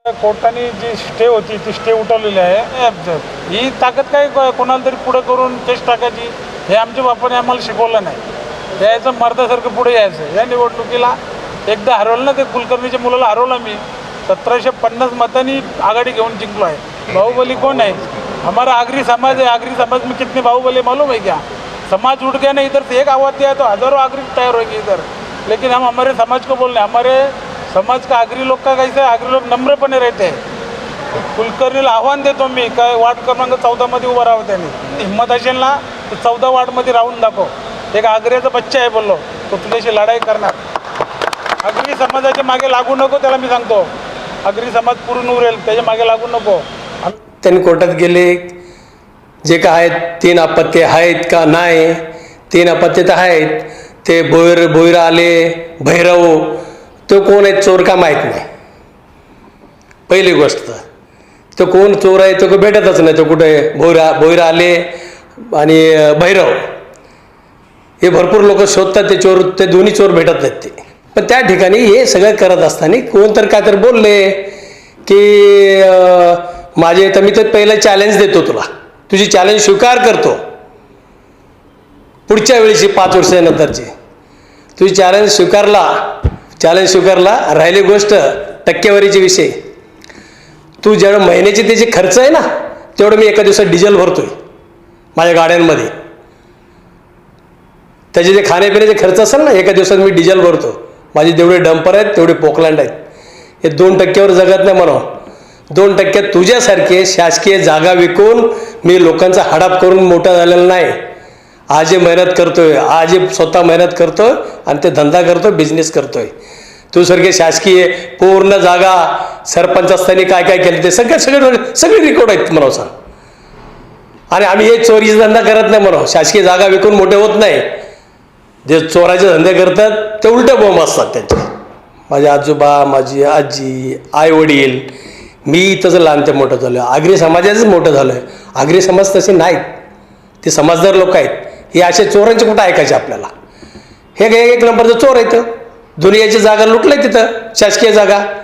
कोर्टाने जी स्टे होती ती स्टे उठवलेली आहे. ही ताकद काय कोणाला तरी पुढे करून केस टाकायची हे आमच्या बापाने आम्हाला शिकवलं नाही. यायचं मर्दासारखं पुढे यायचं. या निवडणुकीला एकदा हरवलं ना, ते कुलकर्णीच्या मुलाला हरवलं मी. 1750 मतांनी आघाडी घेऊन जिंकलो आहे. बाहुबली कौन है? हमारा आगरी समाज है. आगरी समाज में कितने बाहुबली मालूम है क्या? समाज उठ गया ना, इधर से एक आवाज़ दिया तो हज़ारों आगरी तैयार होगी इधर. लेकिन हम हमारे समाज को बोल रहे हैं. हमारे समाज का आगरी लोग का कैसे, आगरी लोग नम्रपणे रहते हैं. कुलकर्णीला आव्हान देतो मी, काय वार्ड क्रमांक 14 मध्ये उभं राहावं त्यांनी. हिंमत असेल ना तर 14 वार्डमध्ये राहून दाखव. एक आगऱ्याचा बच्चा आहे बोललो, तो तुझ्याशी लढाई करणार. आगरी समाजाच्या मागे लागू नको, त्याला मी सांगतो. आगरी समाज पूर्ण उरेल, त्याच्या मागे लागू नको. त्यांनी कोर्टात गेले, जे काय आहेत 3 अपत्य आहेत का नाही, 3 अपत्य तर आहेत. ते भोईर आले, भैरव, तो कोण आहे चोर का माहीत नाही. पहिली गोष्ट तो कोण चोर आहे तो भेटतच नाही. तो कुठे भोईर आले आणि भैरव हे भरपूर लोक शोधतात. ते चोर, ते दोन्ही चोर भेटत नाहीत. ते पण त्या ठिकाणी हे सगळं करत असताना कोण तर काय तर बोलले की माझे, तर मी तर पहिलं चॅलेंज देतो तुला, तुझी चॅलेंज स्वीकार करतो. पुढच्या वेळेची 5 वर्षानंतरची तुझी चॅलेंज स्वीकारला. राहिली गोष्ट टक्केवारीचे विषय, तू जेवढं महिन्याची त्याची खर्च आहे ना, तेवढं मी एका दिवसात डिझेल भरतोय माझ्या गाड्यांमध्ये. त्याचे जे खाण्यापिण्याचे खर्च असेल ना, एका दिवसात मी डिझेल भरतो. माझे जेवढे डंपर आहेत तेवढे पोकलँड आहेत. हे 2% जगत नाही म्हणून. 2% तुझ्यासारखे शासकीय जागा विकून मी लोकांचा हडप करून मोठा झालेला नाही. आज हे मेहनत करतोय, आज हे स्वतः मेहनत करतोय आणि ते धंदा करतोय, बिझनेस करतोय. तू सारखे शासकीय पूर्ण जागा सरपंच असताना काय काय केलं ते सगळे रेकॉर्ड आहेत म्हणून सांग. आणि आम्ही हे चोरीचा धंदा करत नाही म्हणून. शासकीय जागा विकून मोठे होत नाही. जे चोराचे धंदे करतात ते उलटे बॉम्ब असतात त्यांचे. माझे आजोबा, माझी आजी, आई वडील, मी तसं लहान ते मोठं झालं. आगरी समाजाचंच मोठं झालं. आगरी समाज तसे नाहीत, ते समजदार लोक आहेत. हे असे चोरांचे कुठं ऐकायचे आपल्याला? हे 1 नंबरचं चोर आहेत. दुनियाची जागा लुटलंय तिथं, शासकीय जागा.